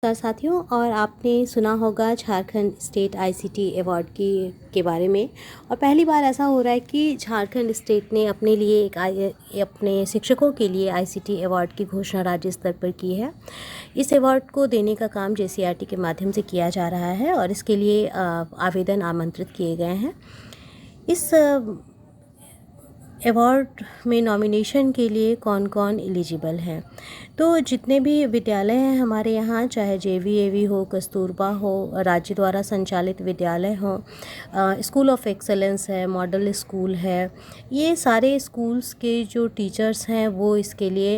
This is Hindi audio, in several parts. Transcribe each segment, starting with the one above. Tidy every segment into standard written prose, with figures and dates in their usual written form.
नमस्कार साथियों। और आपने सुना होगा झारखंड स्टेट आईसीटी अवार्ड के बारे में। और पहली बार ऐसा हो रहा है कि झारखंड स्टेट ने अपने लिए अपने शिक्षकों के लिए आईसीटी अवार्ड की घोषणा राज्य स्तर पर की है। इस अवार्ड को देने का काम जेसीईआरटी के माध्यम से किया जा रहा है और इसके लिए आवेदन आमंत्रित किए गए हैं। इस अवार्ड में नॉमिनेशन के लिए कौन कौन एलिजिबल हैं, तो जितने भी विद्यालय हैं हमारे यहाँ, चाहे जेवीएवी हो, कस्तूरबा हो, राज्य द्वारा संचालित विद्यालय हो, स्कूल ऑफ एक्सेलेंस है, मॉडल स्कूल है, ये सारे स्कूल्स के जो टीचर्स हैं वो इसके लिए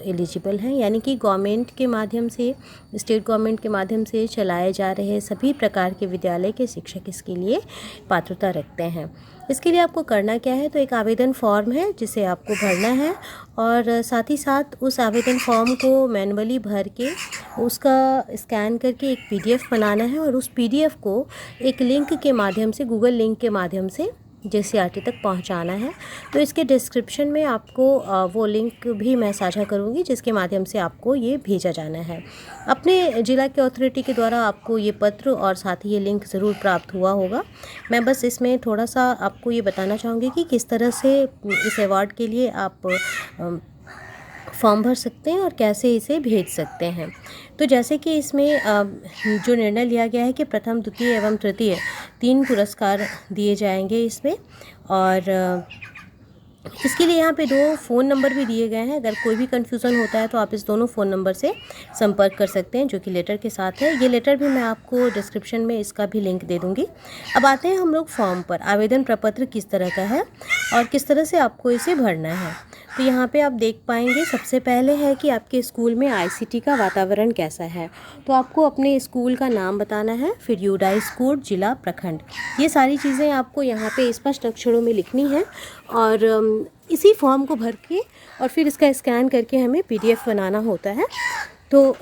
एलिजिबल हैं। यानी कि गवर्नमेंट के माध्यम से, स्टेट गवर्नमेंट के माध्यम से चलाए जा रहे सभी प्रकार के विद्यालय के शिक्षक इसके लिए पात्रता रखते हैं। इसके लिए आपको करना क्या है, तो एक आवेदन फॉर्म है जिसे आपको भरना है और साथ ही साथ उस आवेदन फॉर्म को मैनुअली भर के उसका स्कैन करके एक पीडीएफ बनाना है और उस पीडीएफ को एक लिंक के माध्यम से, गूगल लिंक के माध्यम से जेसीईआरटी तक पहुंचाना है। तो इसके डिस्क्रिप्शन में आपको वो लिंक भी मैं साझा करूंगी जिसके माध्यम से आपको ये भेजा जाना है। अपने ज़िला के अथॉरिटी के द्वारा आपको ये पत्र और साथ ही ये लिंक ज़रूर प्राप्त हुआ होगा। मैं बस इसमें थोड़ा सा आपको ये बताना चाहूँगी कि किस तरह से इस अवार्ड के लिए आप फॉर्म भर सकते हैं और कैसे इसे भेज सकते हैं। तो जैसे कि इसमें जो निर्णय लिया गया है कि प्रथम, द्वितीय एवं तृतीय 3 पुरस्कार दिए जाएंगे इसमें। और इसके लिए यहाँ पे 2 फ़ोन नंबर भी दिए गए हैं। अगर कोई भी कन्फ्यूज़न होता है तो आप इस दोनों फ़ोन नंबर से संपर्क कर सकते हैं, जो कि लेटर के साथ है। ये लेटर भी मैं आपको डिस्क्रिप्शन में इसका भी लिंक दे दूँगी। अब आते हैं हम लोग फॉर्म पर। आवेदन प्रपत्र किस तरह का है और किस तरह से आपको इसे भरना है, तो यहाँ पे आप देख पाएंगे सबसे पहले है कि आपके स्कूल में आईसीटी का वातावरण कैसा है। तो आपको अपने स्कूल का नाम बताना है, फिर यूडाइस कोड, जिला, प्रखंड, ये सारी चीज़ें आपको यहाँ पे स्पष्ट अक्षरों में लिखनी है। और इसी फॉर्म को भर के और फिर इसका स्कैन करके हमें पीडीएफ बनाना होता है। तो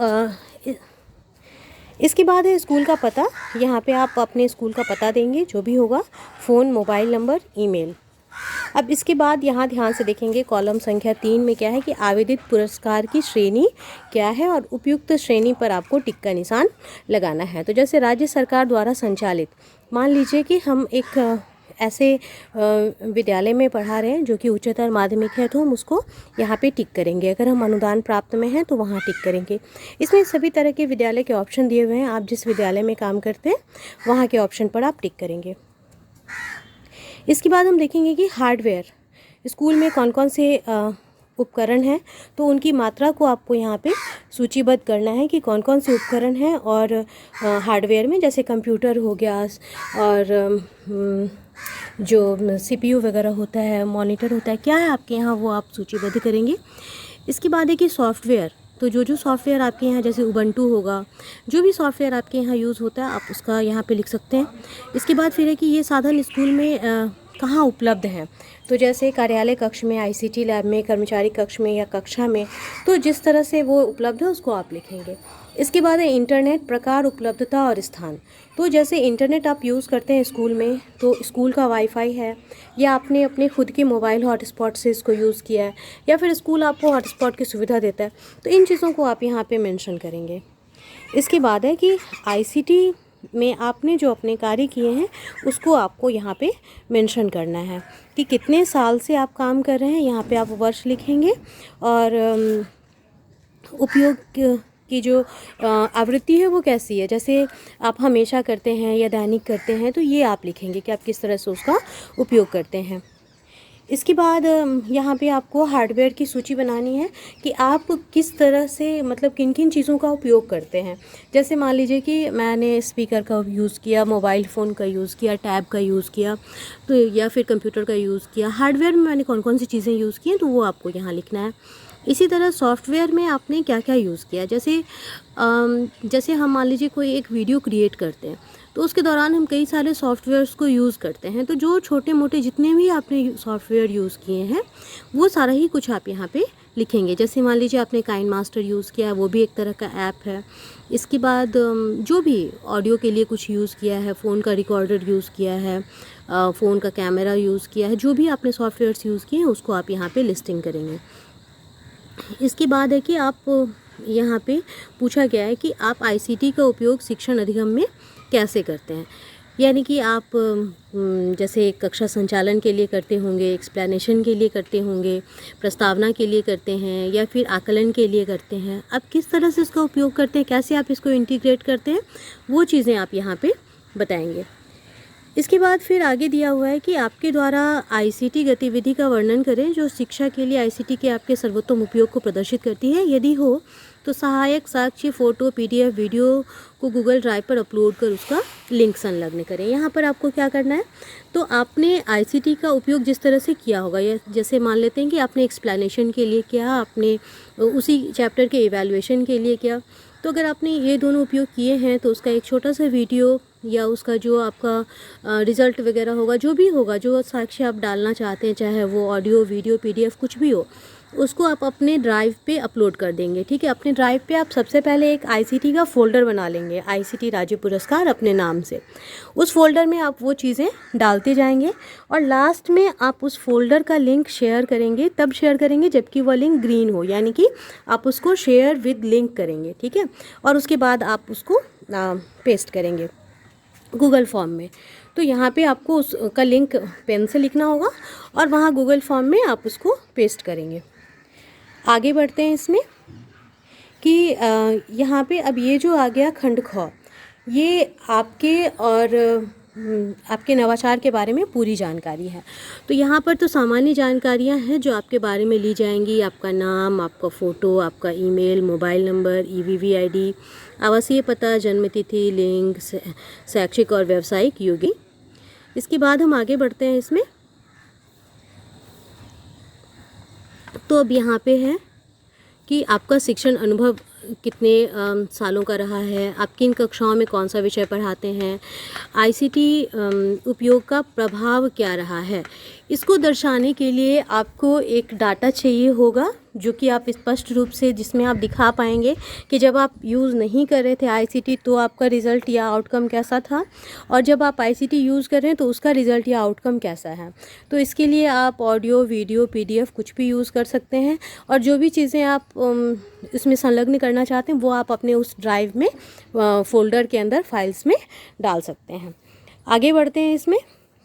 इसके बाद है स्कूल का पता। यहाँ पे आप अपने स्कूल का पता देंगे, जो भी होगा, फ़ोन, मोबाइल नंबर, ईमेल। अब इसके बाद यहाँ ध्यान से देखेंगे कॉलम संख्या 3 में क्या है कि आवेदित पुरस्कार की श्रेणी क्या है और उपयुक्त श्रेणी पर आपको टिक का निशान लगाना है। तो जैसे राज्य सरकार द्वारा संचालित, मान लीजिए कि हम एक ऐसे विद्यालय में पढ़ा रहे हैं जो कि उच्चतर माध्यमिक है, तो हम उसको यहाँ पे टिक करेंगे। अगर हम अनुदान प्राप्त में हैं तो वहाँ टिक करेंगे। इसमें सभी तरह के विद्यालय के ऑप्शन दिए हुए हैं। आप जिस विद्यालय में काम करते हैं वहाँ के ऑप्शन पर आप टिक करेंगे। इसके बाद हम देखेंगे कि हार्डवेयर, स्कूल में कौन कौन से उपकरण हैं, तो उनकी मात्रा को आपको यहाँ पे सूचीबद्ध करना है कि कौन कौन से उपकरण हैं। और हार्डवेयर में जैसे कंप्यूटर हो गया और जो सीपीयू वगैरह होता है, मॉनिटर होता है, क्या है आपके यहाँ, वो आप सूचीबद्ध करेंगे। इसके बाद है कि सॉफ्टवेयर, तो जो सॉफ्टवेयर आपके यहाँ, जैसे उबंटू होगा, जो भी सॉफ्टवेयर आपके यहाँ यूज़ होता है आप उसका यहाँ पे लिख सकते हैं। इसके बाद फिर है कि ये साधन स्कूल में कहाँ उपलब्ध हैं, तो जैसे कार्यालय कक्ष में, आईसीटी लैब में, कर्मचारी कक्ष में या कक्षा में, तो जिस तरह से वो उपलब्ध है उसको आप लिखेंगे। इसके बाद है इंटरनेट प्रकार, उपलब्धता और स्थान। तो जैसे इंटरनेट आप यूज़ करते हैं स्कूल में, तो स्कूल का वाईफाई है या आपने अपने खुद के मोबाइल हॉटस्पॉट से इसको यूज़ किया है या फिर स्कूल आपको हॉटस्पॉट की सुविधा देता है, तो इन चीज़ों को आप यहाँ पे मेंशन करेंगे। इसके बाद है कि आईसीटी में आपने जो अपने कार्य किए हैं उसको आपको यहाँ पे मेंशन करना है कि कितने साल से आप काम कर रहे हैं। यहाँ पे आप वर्ष लिखेंगे और उपयोग की जो आवृत्ति है वो कैसी है, जैसे आप हमेशा करते हैं या दैनिक करते हैं, तो ये आप लिखेंगे कि आप किस तरह से उसका उपयोग करते हैं। इसके बाद यहाँ पे आपको हार्डवेयर की सूची बनानी है कि आप किस तरह से, मतलब किन किन चीज़ों का उपयोग करते हैं। जैसे मान लीजिए कि मैंने स्पीकर का यूज़ किया, मोबाइल फ़ोन का यूज़ किया, टैब का यूज़ किया, तो या फिर कंप्यूटर का यूज़ किया। हार्डवेयर में मैंने कौन कौन सी चीज़ें यूज़ की हैं, तो वो आपको यहाँ लिखना है। इसी तरह सॉफ्टवेयर में आपने क्या क्या यूज़ किया, जैसे हम मान लीजिए कोई एक वीडियो क्रिएट करते हैं, तो उसके दौरान हम कई सारे सॉफ्टवेयर्स को यूज़ करते हैं। तो जो छोटे मोटे जितने भी आपने सॉफ्टवेयर यूज़ किए हैं वो सारा ही कुछ आप यहाँ पे लिखेंगे। जैसे मान लीजिए आपने काइन मास्टर यूज़ किया है, वो भी एक तरह का ऐप है। इसके बाद जो भी ऑडियो के लिए कुछ यूज़ किया है, फ़ोन का रिकॉर्डर यूज़ किया है, फ़ोन का कैमरा यूज़ किया है, जो भी आपने सॉफ्टवेयर्स यूज़ किए हैं उसको आप यहाँ पर लिस्टिंग करेंगे। इसके बाद है कि आप यहाँ पे पूछा गया है कि आप आईसीटी का उपयोग शिक्षण अधिगम में कैसे करते हैं। यानी कि आप जैसे कक्षा संचालन के लिए करते होंगे, एक्सप्लेनेशन के लिए करते होंगे, प्रस्तावना के लिए करते हैं या फिर आकलन के लिए करते हैं। आप किस तरह से इसका उपयोग करते हैं, कैसे आप इसको इंटीग्रेट करते हैं, वो चीज़ें आप यहाँ पे बताएंगे। इसके बाद फिर आगे दिया हुआ है कि आपके द्वारा आईसीटी गतिविधि का वर्णन करें जो शिक्षा के लिए आईसीटी के आपके सर्वोत्तम उपयोग को प्रदर्शित करती है। यदि हो तो सहायक साक्ष्य, फ़ोटो, पीडीएफ, वीडियो को गूगल ड्राइव पर अपलोड कर उसका लिंक संलग्न करें। यहाँ पर आपको क्या करना है, तो आपने आईसीटी का उपयोग जिस तरह से किया होगा, या जैसे मान लेते हैं कि आपने एक्सप्लेनेशन के लिए किया, आपने उसी चैप्टर के इवैल्यूएशन के लिए किया, तो अगर आपने ये दोनों उपयोग किए हैं तो उसका एक छोटा सा वीडियो या उसका जो आपका रिज़ल्ट वगैरह होगा, जो भी होगा, जो साक्ष्य आप डालना चाहते हैं, चाहे वो ऑडियो, वीडियो, पीडीएफ कुछ भी हो, उसको आप अपने ड्राइव पे अपलोड कर देंगे। ठीक है, अपने ड्राइव पे आप सबसे पहले एक आईसीटी का फ़ोल्डर बना लेंगे, आईसीटी राज्य पुरस्कार अपने नाम से। उस फोल्डर में आप वो चीज़ें डालते जाएंगे और लास्ट में आप उस फोल्डर का लिंक शेयर करेंगे। तब शेयर करेंगे जबकि वह लिंक ग्रीन हो, यानी कि आप उसको शेयर विद लिंक करेंगे। ठीक है, और उसके बाद आप उसको पेस्ट करेंगे गूगल फॉर्म में। तो यहाँ पे आपको उसका लिंक पेन से लिखना होगा और वहाँ गूगल फॉर्म में आप उसको पेस्ट करेंगे। आगे बढ़ते हैं इसमें कि यहाँ पे अब ये जो आ गया खंड ख, ये आपके और आपके नवाचार के बारे में पूरी जानकारी है। तो यहाँ पर तो सामान्य जानकारियाँ हैं जो आपके बारे में ली जाएंगी। आपका नाम, आपका फ़ोटो, आपका ईमेल, मोबाइल नंबर, ईवीवी आईडी, आवासीय पता, जन्मतिथि, लिंग, शैक्षिक और व्यावसायिक योग्य। इसके बाद हम आगे बढ़ते हैं इसमें। तो अब यहाँ पे है कि आपका शिक्षण अनुभव कितने सालों का रहा है, आप किन कक्षाओं में कौन सा विषय पढ़ाते हैं, आईसीटी उपयोग का प्रभाव क्या रहा है। इसको दर्शाने के लिए आपको एक डाटा चाहिए होगा जो कि आप स्पष्ट रूप से, जिसमें आप दिखा पाएंगे कि जब आप यूज़ नहीं कर रहे थे आईसीटी तो आपका रिज़ल्ट या आउटकम कैसा था, और जब आप आईसीटी यूज़ कर रहे हैं तो उसका रिज़ल्ट या आउटकम कैसा है। तो इसके लिए आप ऑडियो, वीडियो, पीडीएफ कुछ भी यूज़ कर सकते हैं, और जो भी चीज़ें आप इसमें संलग्न करना चाहते हैं वो आप अपने उस ड्राइव में फ़ोल्डर के अंदर फाइल्स में डाल सकते हैं। आगे बढ़ते हैं इसमें।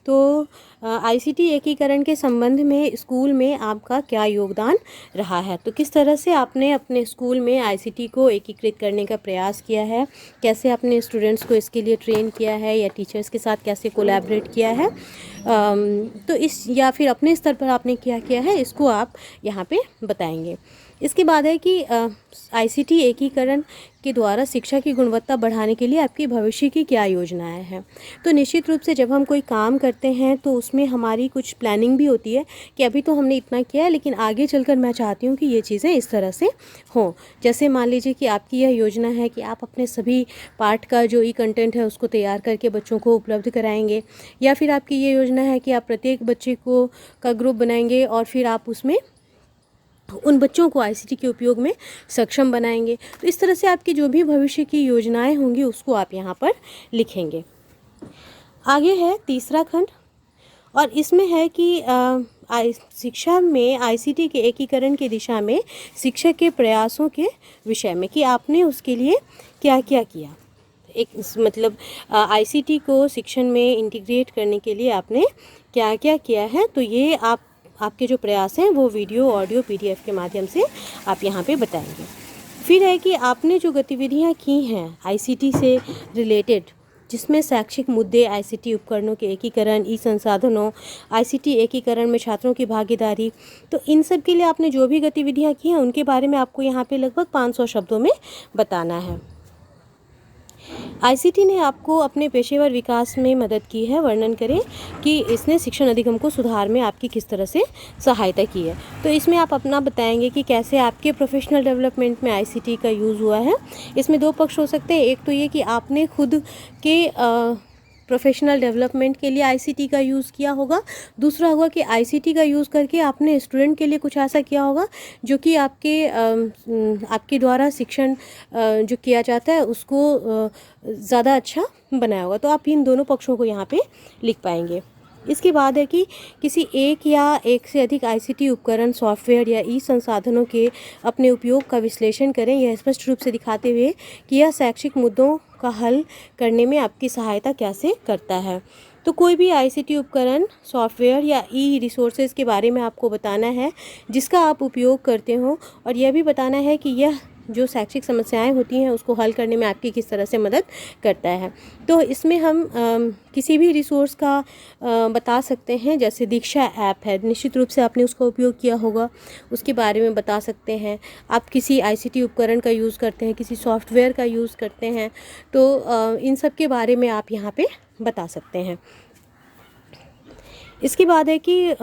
तो आईसीटी एकीकरण के संबंध में स्कूल में आपका क्या योगदान रहा है, तो किस तरह से आपने अपने स्कूल में आईसीटी को एकीकृत करने का प्रयास किया है, कैसे आपने स्टूडेंट्स को इसके लिए ट्रेन किया है या टीचर्स के साथ कैसे कोलैबोरेट किया है, तो इस या फिर अपने स्तर पर आपने क्या किया है, इसको आप यहाँ पे बताएंगे। इसके बाद है कि आईसीटी एकीकरण के द्वारा शिक्षा की गुणवत्ता बढ़ाने के लिए आपकी भविष्य की क्या योजनाएं हैं। तो निश्चित रूप से जब हम कोई काम करते हैं तो उसमें हमारी कुछ प्लानिंग भी होती है कि अभी तो हमने इतना किया है लेकिन आगे चलकर मैं चाहती हूँ कि ये चीज़ें इस तरह से हों। जैसे मान लीजिए कि आपकी यह योजना है कि आप अपने सभी पाठ का जो कंटेंट है उसको तैयार करके बच्चों को उपलब्ध कराएंगे, या फिर आपकी ये योजना है कि आप प्रत्येक बच्चे को का ग्रुप बनाएंगे और फिर आप उसमें उन बच्चों को आईसीटी के उपयोग में सक्षम बनाएंगे। तो इस तरह से आपकी जो भी भविष्य की योजनाएं होंगी उसको आप यहाँ पर लिखेंगे। आगे है तीसरा खंड, और इसमें है कि शिक्षा में आईसीटी के एकीकरण की दिशा में शिक्षक के प्रयासों के विषय में कि आपने उसके लिए क्या क्या किया। एक मतलब आईसीटी को शिक्षण में इंटीग्रेट करने के लिए आपने क्या क्या किया है, तो ये आपके जो प्रयास हैं वो वीडियो, ऑडियो, पीडीएफ के माध्यम से आप यहाँ पे बताएंगे। फिर है कि आपने जो गतिविधियाँ की हैं आईसीटी से रिलेटेड, जिसमें शैक्षिक मुद्दे, आईसीटी उपकरणों के एकीकरण, ई संसाधनों, आईसीटी एकीकरण में छात्रों की भागीदारी, तो इन सब के लिए आपने जो भी गतिविधियाँ की हैं उनके बारे में आपको यहाँ पे लगभग 500 शब्दों में बताना है। आईसीटी ने आपको अपने पेशेवर विकास में मदद की है। वर्णन करें कि इसने शिक्षण अधिगम को सुधार में आपकी किस तरह से सहायता की है। तो इसमें आप अपना बताएंगे कि कैसे आपके प्रोफेशनल डेवलपमेंट में आईसीटी का यूज़ हुआ है। इसमें दो पक्ष हो सकते हैं, एक तो ये कि आपने खुद के प्रोफेशनल डेवलपमेंट के लिए आईसीटी का यूज़ किया होगा, दूसरा होगा कि आईसीटी का यूज़ करके आपने स्टूडेंट के लिए कुछ ऐसा किया होगा जो कि आपके द्वारा शिक्षण जो किया जाता है उसको ज़्यादा अच्छा बनाया होगा। तो आप इन दोनों पक्षों को यहाँ पे लिख पाएंगे। इसके बाद है कि किसी एक या एक से अधिक ICT उपकरण, सॉफ्टवेयर या ई संसाधनों के अपने उपयोग का विश्लेषण करें, यह स्पष्ट रूप से दिखाते हुए कि यह शैक्षिक मुद्दों का हल करने में आपकी सहायता कैसे करता है। तो कोई भी ICT उपकरण, सॉफ्टवेयर या ई रिसोर्सेज के बारे में आपको बताना है जिसका आप उपयोग करते हो, और यह भी बताना है कि यह जो शैक्षिक समस्याएं होती हैं उसको हल करने में आपकी किस तरह से मदद करता है। तो इसमें हम किसी भी रिसोर्स का बता सकते हैं, जैसे दीक्षा ऐप है, निश्चित रूप से आपने उसका उपयोग किया होगा, उसके बारे में बता सकते हैं। आप किसी ICT उपकरण का यूज़ करते हैं, किसी सॉफ्टवेयर का यूज़ करते हैं, तो इन सब के बारे में आप यहाँ पे बता सकते हैं। इसके बाद है कि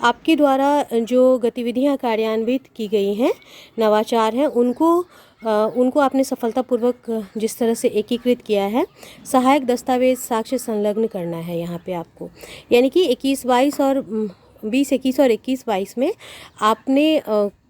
आपके द्वारा जो गतिविधियां कार्यान्वित की गई हैं, नवाचार हैं, उनको आपने सफलतापूर्वक जिस तरह से एकीकृत किया है, सहायक दस्तावेज साक्ष्य संलग्न करना है यहाँ पे आपको। यानी कि 21-22 और 20-21 और 21-22 में आपने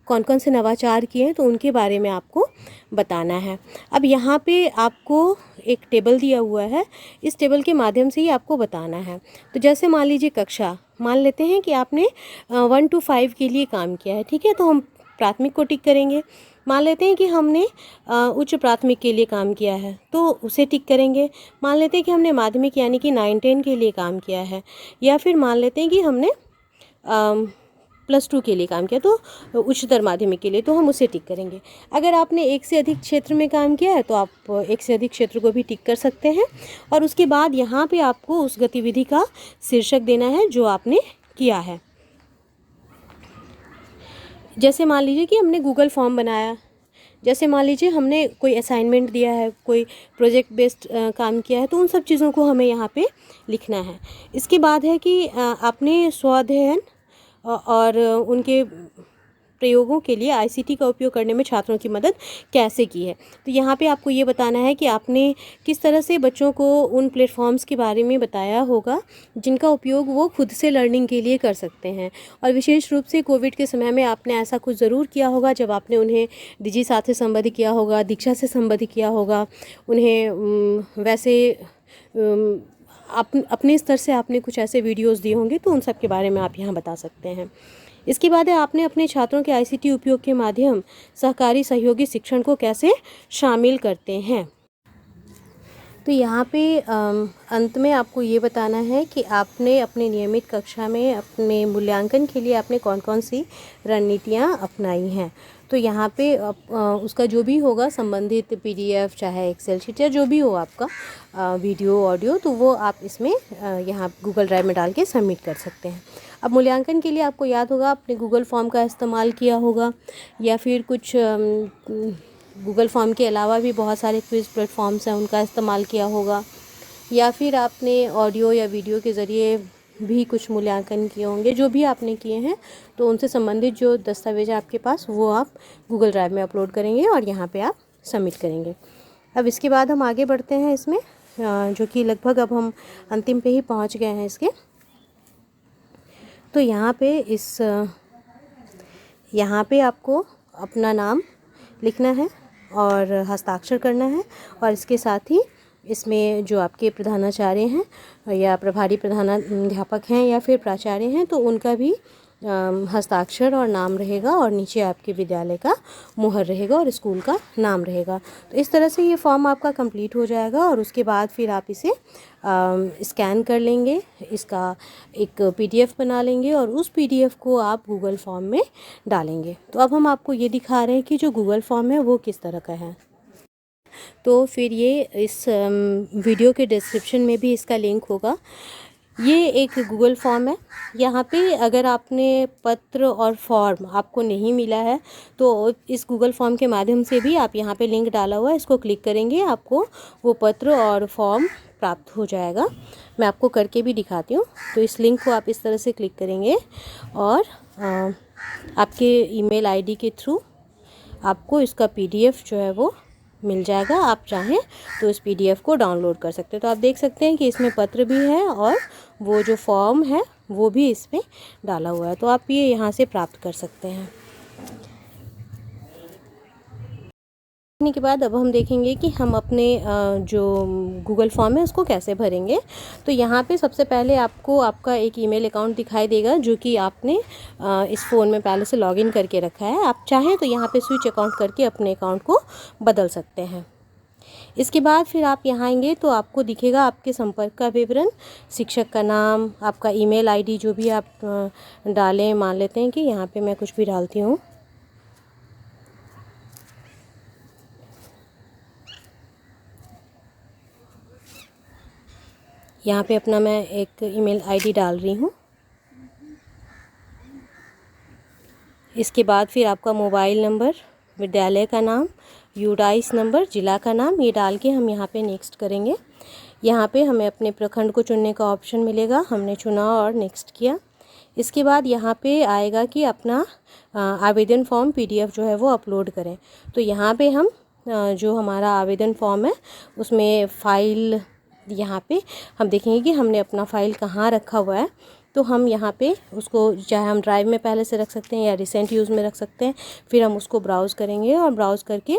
कौन कौन से नवाचार किए हैं तो उनके बारे में आपको बताना है। अब यहाँ पे आपको एक टेबल दिया हुआ है, इस टेबल के माध्यम से ही आपको बताना है। तो जैसे मान लीजिए कक्षा, मान लेते हैं कि आपने 1 to 5 के लिए काम किया है, ठीक है, तो हम प्राथमिक को टिक करेंगे। मान लेते हैं कि हमने उच्च प्राथमिक के लिए काम किया है तो उसे टिक करेंगे। मान लेते हैं कि हमने माध्यमिक यानी कि 9-10 के लिए काम किया है, या फिर मान लेते हैं कि हमने +2 के लिए काम किया तो उच्चतर माध्यमिक के लिए, तो हम उसे टिक करेंगे। अगर आपने एक से अधिक क्षेत्र में काम किया है तो आप एक से अधिक क्षेत्र को भी टिक कर सकते हैं। और उसके बाद यहाँ पे आपको उस गतिविधि का शीर्षक देना है जो आपने किया है। जैसे मान लीजिए कि हमने गूगल फॉर्म बनाया, जैसे मान लीजिए हमने कोई असाइनमेंट दिया है, कोई प्रोजेक्ट बेस्ड काम किया है, तो उन सब चीज़ों को हमें यहाँ पे लिखना है। इसके बाद है कि आपने स्वाध्ययन और उनके प्रयोगों के लिए ICT का उपयोग करने में छात्रों की मदद कैसे की है। तो यहाँ पे आपको ये बताना है कि आपने किस तरह से बच्चों को उन प्लेटफॉर्म्स के बारे में बताया होगा जिनका उपयोग वो खुद से लर्निंग के लिए कर सकते हैं। और विशेष रूप से कोविड के समय में आपने ऐसा कुछ ज़रूर किया होगा जब आपने उन्हें डिजी7 से संबंधित किया होगा, दीक्षा से संबंधित किया होगा, उन्हें वैसे अपने स्तर से आपने कुछ ऐसे वीडियोज़ दिए होंगे, तो उन सब के बारे में आप यहाँ बता सकते हैं। इसके बाद है आपने अपने छात्रों के ICT उपयोग के माध्यम सहकारी सहयोगी शिक्षण को कैसे शामिल करते हैं। तो यहाँ पे अंत में आपको ये बताना है कि आपने अपने नियमित कक्षा में अपने मूल्यांकन के लिए आपने कौन कौन सी रणनीतियाँ अपनाई हैं। तो यहाँ पे उसका जो भी होगा संबंधित PDF, चाहे एक्सेल शीट या जो भी हो आपका वीडियो ऑडियो, तो वो आप इसमें यहाँ गूगल ड्राइव में डाल के सबमिट कर सकते हैं। अब मूल्यांकन के लिए आपको याद होगा आपने गूगल फॉर्म का इस्तेमाल किया होगा, या फिर कुछ गूगल फॉर्म के अलावा भी बहुत सारे क्विज़ प्लेटफॉर्म्स हैं उनका इस्तेमाल किया होगा, या फिर आपने ऑडियो या वीडियो के ज़रिए भी कुछ मूल्यांकन किए होंगे। जो भी आपने किए हैं तो उनसे संबंधित जो दस्तावेज आपके पास वो आप गूगल ड्राइव में अपलोड करेंगे और यहाँ पे आप सबमिट करेंगे। अब इसके बाद हम आगे बढ़ते हैं इसमें, जो कि लगभग अब हम अंतिम पे ही पहुँच गए हैं इसके। तो यहाँ पे आपको अपना नाम लिखना है और हस्ताक्षर करना है, और इसके साथ ही इसमें जो आपके प्रधानाचार्य हैं या प्रभारी प्रधानाध्यापक हैं या फिर प्राचार्य हैं तो उनका भी हस्ताक्षर और नाम रहेगा, और नीचे आपके विद्यालय का मुहर रहेगा और स्कूल का नाम रहेगा। तो इस तरह से ये फॉर्म आपका कंप्लीट हो जाएगा, और उसके बाद फिर आप इसे स्कैन कर लेंगे, इसका एक PDF बना लेंगे और उस PDF को आप गूगल फॉर्म में डालेंगे। तो अब हम आपको ये दिखा रहे हैं कि जो गूगल फॉर्म है वो किस तरह का है। तो फिर ये इस वीडियो के डिस्क्रिप्शन में भी इसका लिंक होगा। ये एक गूगल फॉर्म है। यहाँ पे अगर आपने पत्र और फॉर्म आपको नहीं मिला है तो इस गूगल फॉर्म के माध्यम से भी आप यहाँ पे लिंक डाला हुआ है, इसको क्लिक करेंगे आपको वो पत्र और फॉर्म प्राप्त हो जाएगा। मैं आपको करके भी दिखाती हूँ। तो इस लिंक को आप इस तरह से क्लिक करेंगे और आपके ईमेल ID के थ्रू आपको इसका PDF जो है वो मिल जाएगा। आप चाहें तो इस PDF को डाउनलोड कर सकते हैं। तो आप देख सकते हैं कि इसमें पत्र भी है और वो जो फॉर्म है वो भी इसमें डाला हुआ है। तो आप ये यहाँ से प्राप्त कर सकते हैं। देखने के बाद अब हम देखेंगे कि हम अपने जो गूगल फॉर्म है उसको कैसे भरेंगे। तो यहाँ पे सबसे पहले आपको आपका एक ईमेल अकाउंट दिखाई देगा जो कि आपने इस फ़ोन में पहले से लॉगिन करके रखा है। आप चाहें तो यहाँ पे स्विच अकाउंट करके अपने अकाउंट को बदल सकते हैं। इसके बाद फिर आप यहाँ आएंगे तो आपको दिखेगा आपके संपर्क का विवरण, शिक्षक का नाम, आपका ईमेल आईडी जो भी आप डालें। मान लेते हैं कि यहाँ पे मैं कुछ भी डालती हूँ। यहाँ पे अपना मैं एक ईमेल आईडी डाल रही हूँ। इसके बाद फिर आपका मोबाइल नंबर, विद्यालय का नाम, यूडाइस नंबर, ज़िला का नाम, ये डाल के हम यहाँ पे नेक्स्ट करेंगे। यहाँ पे हमें अपने प्रखंड को चुनने का ऑप्शन मिलेगा, हमने चुना और नेक्स्ट किया। इसके बाद यहाँ पे आएगा कि अपना आवेदन फॉर्म PDF जो है वो अपलोड करें। तो यहाँ पे हम जो हमारा आवेदन फॉर्म है उसमें फ़ाइल, यहाँ पे हम देखेंगे कि हमने अपना फ़ाइल कहाँ रखा हुआ है। तो हम यहाँ पे उसको चाहे हम ड्राइव में पहले से रख सकते हैं या रिसेंट यूज़ में रख सकते हैं। फिर हम उसको ब्राउज़ करेंगे और ब्राउज़ करके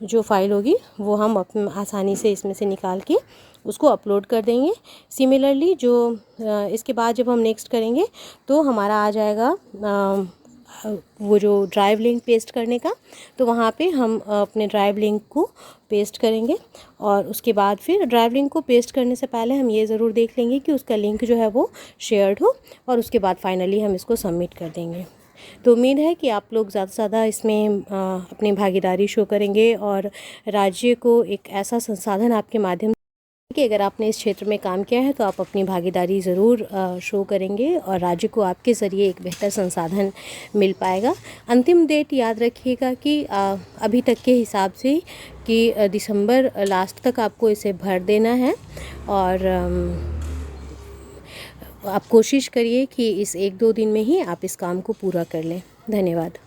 जो फ़ाइल होगी वो हम आसानी से इसमें से निकाल के उसको अपलोड कर देंगे। सिमिलरली जो इसके बाद जब हम नेक्स्ट करेंगे तो हमारा आ जाएगा वो जो ड्राइव लिंक पेस्ट करने का। तो वहाँ पे हम अपने ड्राइव लिंक को पेस्ट करेंगे और उसके बाद फिर ड्राइव लिंक को पेस्ट करने से पहले हम ये ज़रूर देख लेंगे कि उसका लिंक जो है वो शेयर्ड हो, और उसके बाद फाइनली हम इसको सबमिट कर देंगे। तो उम्मीद है कि आप लोग ज़्यादा से ज़्यादा इसमें अपनी भागीदारी शो करेंगे और राज्य को एक ऐसा संसाधन आपके माध्यम कि अगर आपने इस क्षेत्र में काम किया है तो आप अपनी भागीदारी ज़रूर शो करेंगे और राज्य को आपके ज़रिए एक बेहतर संसाधन मिल पाएगा। अंतिम डेट याद रखिएगा कि अभी तक के हिसाब से कि दिसंबर लास्ट तक आपको इसे भर देना है, और आप कोशिश करिए कि इस 1-2 दिन में ही आप इस काम को पूरा कर लें। धन्यवाद।